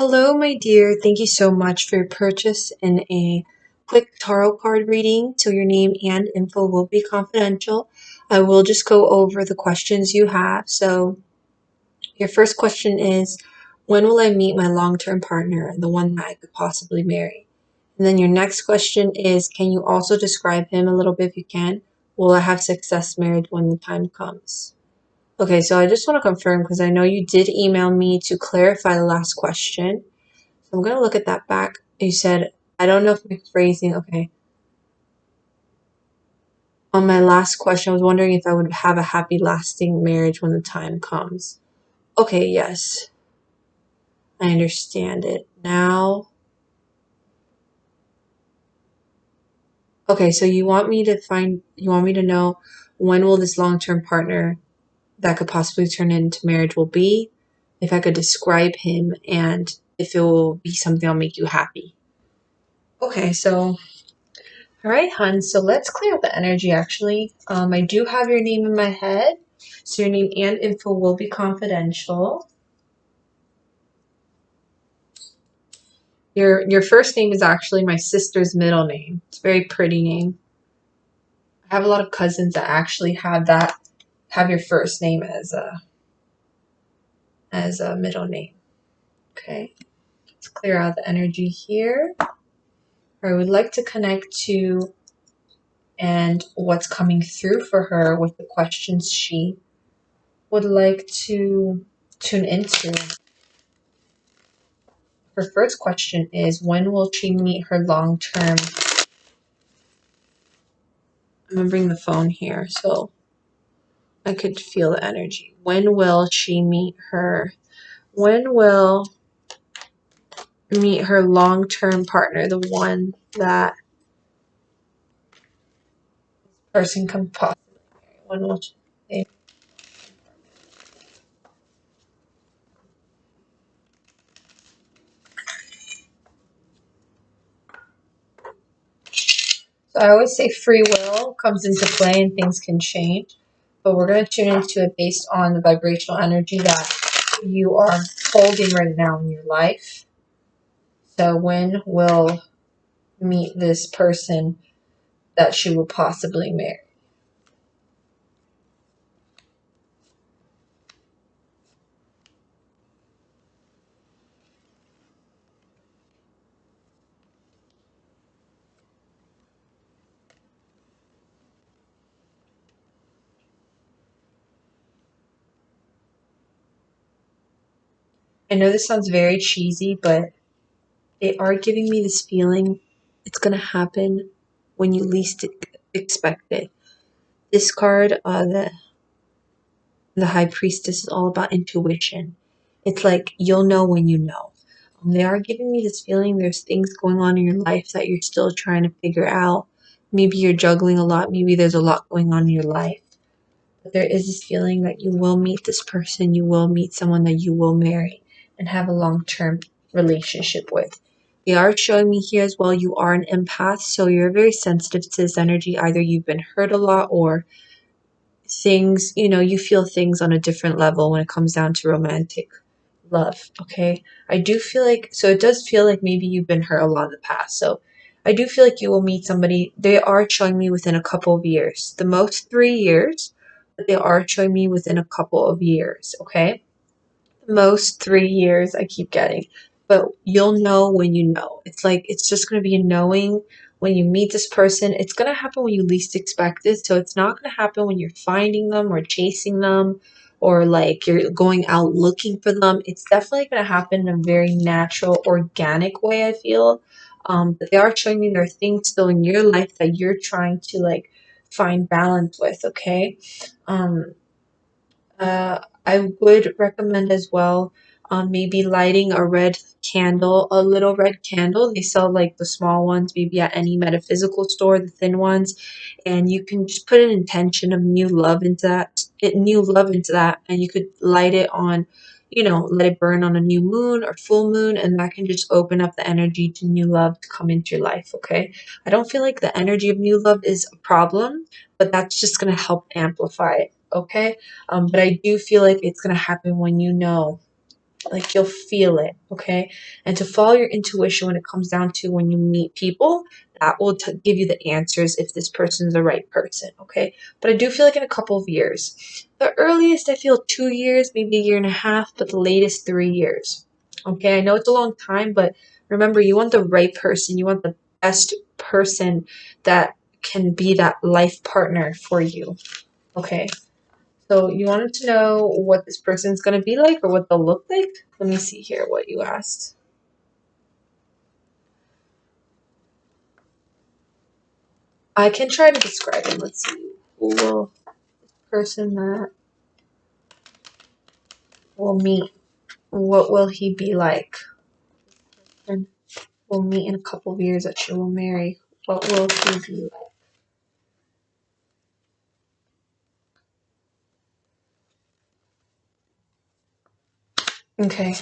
Hello, my dear. Thank you so much for your purchase in a quick tarot card reading. So your name and info will be confidential. I will just go over the questions you have. So your first question is, when will I meet my long-term partner, the one that I could possibly marry? And then your next question is, can you also describe him a little bit if you can? Will I have success married when the time comes? Okay, so I just want to confirm because I know you did email me to clarify the last question. So I'm going to look at that back. You said, I don't know if my phrasing, okay. On my last question, I was wondering if I would have a happy, lasting marriage when the time comes. Okay, yes, I understand it now. Okay, so you want me to know when will this long-term partner that could possibly turn into marriage will be, if I could describe him, and if it will be something that'll make you happy. Okay, so all right, hun. So let's clear up the energy actually. I do have your name in my head. So your name and info will be confidential. Your first name is actually my sister's middle name. It's a very pretty name. I have a lot of cousins that actually have your first name as a middle name. Okay. Let's clear out the energy here. I would like to connect to and what's coming through for her with the questions she would like to tune into. Her first question is, when will she meet her long-term? I'm going to bring the phone here so I could feel the energy. When will she meet her? When will meet her long-term partner, the one that person can possibly marry? When will she? So I always say free will comes into play and things can change, but we're going to tune into it based on the vibrational energy that you are holding right now in your life. So when will meet this person that she will possibly marry? I know this sounds very cheesy, but they are giving me this feeling it's going to happen when you least expect it. This card, the High Priestess, is all about intuition. It's like you'll know when you know. They are giving me this feeling there's things going on in your life that you're still trying to figure out. Maybe you're juggling a lot. Maybe there's a lot going on in your life. But there is this feeling that you will meet this person. You will meet someone that you will marry and have a long-term relationship with. They are showing me here as well, you are an empath, so you're very sensitive to this energy. Either you've been hurt a lot or things, you feel things on a different level when it comes down to romantic love. Okay. I do feel like, so it does feel like maybe you've been hurt a lot in the past. So I do feel like you will meet somebody. They are showing me within a couple of years, the most 3 years, but they are showing me within a couple of years. Okay. The most 3 years I keep getting, but you'll know when you know. It's like, it's just going to be a knowing when you meet this person. It's going to happen when you least expect it. So it's not going to happen when you're finding them or chasing them or like you're going out looking for them. It's definitely going to happen in a very natural, organic way, I feel. But they are showing me there are things still in your life that you're trying to like find balance with, okay? Um, I would recommend as well, maybe lighting a red candle, a little red candle. They sell like the small ones, maybe at any metaphysical store, the thin ones, and you can just put an intention of new love into that, and you could light it on, let it burn on a new moon or full moon, and that can just open up the energy to new love to come into your life. Okay, I don't feel like the energy of new love is a problem, but that's just gonna help amplify it. Okay. But I do feel like it's going to happen when you know. Like you'll feel it, okay? And to follow your intuition when it comes down to when you meet people, that will give you the answers if this person's the right person, okay? But I do feel like in a couple of years. The earliest I feel 2 years, maybe a year and a half, but the latest 3 years. Okay, I know it's a long time, but remember, you want the right person. You want the best person that can be that life partner for you. Okay. So you wanted to know what this person's going to be like or what they'll look like? Let me see here what you asked. I can try to describe him. Let's see. Who will this person that will meet? What will he be like? And we'll meet in a couple of years that she will marry. What will he be like? Okay.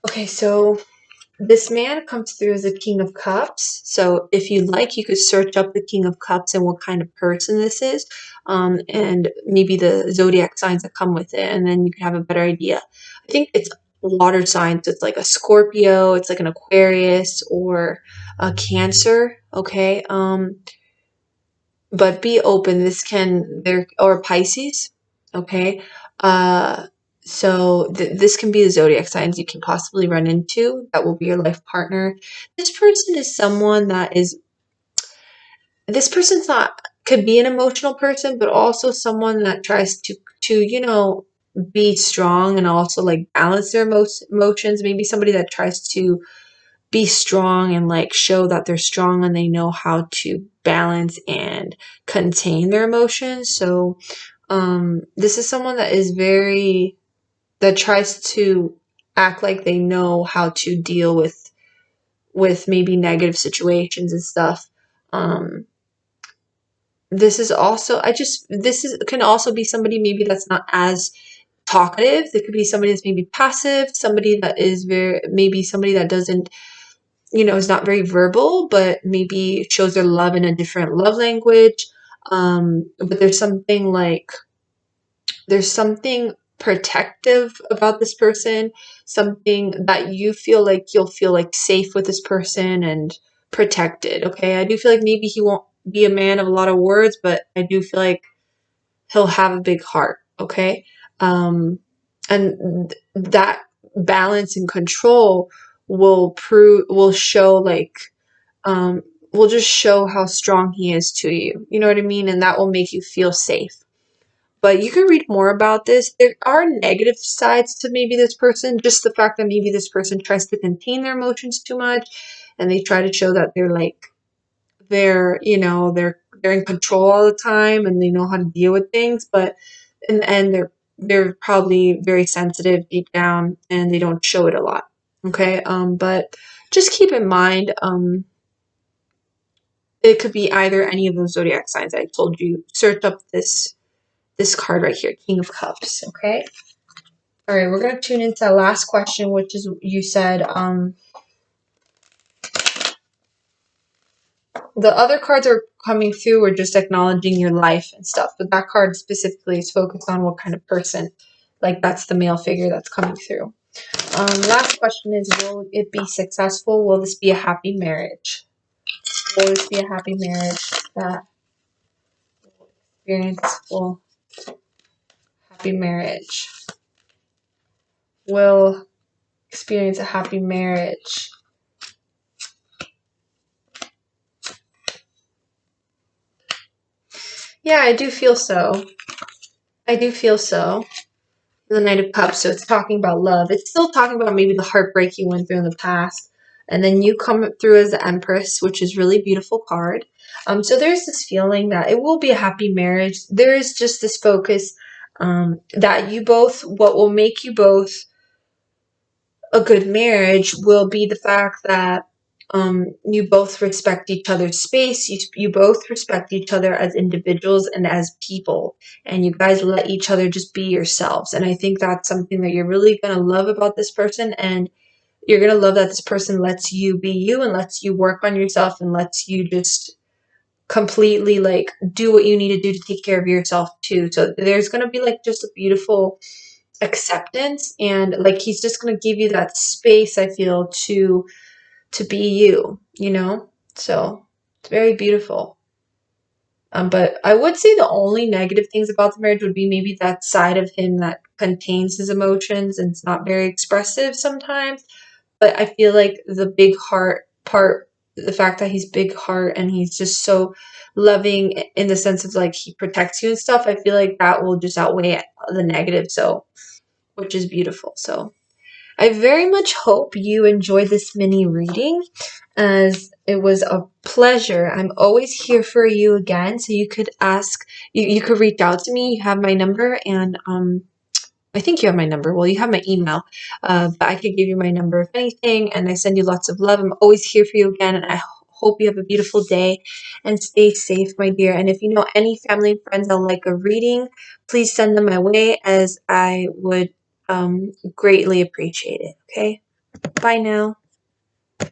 Okay, so this man comes through as a King of Cups. So if you'd like, you could search up the King of Cups and what kind of person this is, and maybe the zodiac signs that come with it, and then you can have a better idea. I think it's water signs. It's like a Scorpio, it's like an Aquarius or a Cancer. Okay, but be open. This can there or Pisces. Okay, uh, so this can be the zodiac signs you can possibly run into that will be your life partner. This person is someone that is. This person's not could be an emotional person, but also someone that tries to be strong and also like balance their emotions. Maybe somebody that tries to be strong and like show that they're strong and they know how to balance and contain their emotions. So this is someone that is very that tries to act like they know how to deal with maybe negative situations and stuff. Um this is also I just this is can also be somebody maybe that's not as talkative. It could be somebody that's maybe passive, somebody that is very maybe somebody that doesn't is not very verbal, but maybe shows their love in a different love language. But there's something protective about this person, something that you feel like you'll feel like safe with this person and protected. Okay. I do feel like maybe he won't be a man of a lot of words, but I do feel like he'll have a big heart. Okay. Um, and that balance and control will show will just show how strong he is to you. You know what I mean? And that will make you feel safe. But you can read more about this. There are negative sides to maybe this person, just the fact that maybe this person tries to contain their emotions too much and they try to show that they're in control all the time and they know how to deal with things, but in the end they're probably very sensitive deep down and they don't show it a lot. Okay? But just keep in mind it could be either any of those zodiac signs I told you. Search up this card right here, King of Cups. Okay. All right, we're gonna tune into the last question, which is you said. The other cards are coming through, or just acknowledging your life and stuff, but that card specifically is focused on what kind of person. Like that's the male figure that's coming through. Last question is: will it be successful? Will this be a happy marriage? Will this be a happy marriage that will experience will happy marriage? Will experience a happy marriage. Yeah, I do feel so. I do feel so. The Knight of Cups, so it's talking about love. It's still talking about maybe the heartbreak you went through in the past. And then you come through as the Empress, which is really beautiful card. So there's this feeling that it will be a happy marriage. There is just this focus that what will make you both a good marriage will be the fact that you both respect each other's space. You both respect each other as individuals and as people, and you guys let each other just be yourselves. And I think that's something that you're really going to love about this person, and you're going to love that this person lets you be you and lets you work on yourself and lets you just completely like do what you need to do to take care of yourself too. So there's going to be like just a beautiful acceptance, and like he's just going to give you that space, I feel, to be you, you know? So it's very beautiful. But I would say the only negative things about the marriage would be maybe that side of him that contains his emotions and it's not very expressive sometimes. But I feel like the big heart part, the fact that he's big heart and he's just so loving in the sense of like he protects you and stuff, I feel like that will just outweigh the negative. So, which is beautiful. So, I very much hope you enjoyed this mini reading, as it was a pleasure. I'm always here for you again, so you could you could reach out to me. You have my number, and I think you have my number. Well, you have my email, but I could give you my number if anything, and I send you lots of love. I'm always here for you again, and I hope you have a beautiful day and stay safe, my dear. And if you know any family and friends that like a reading, please send them my way, as I would greatly appreciate it. Okay? Bye now.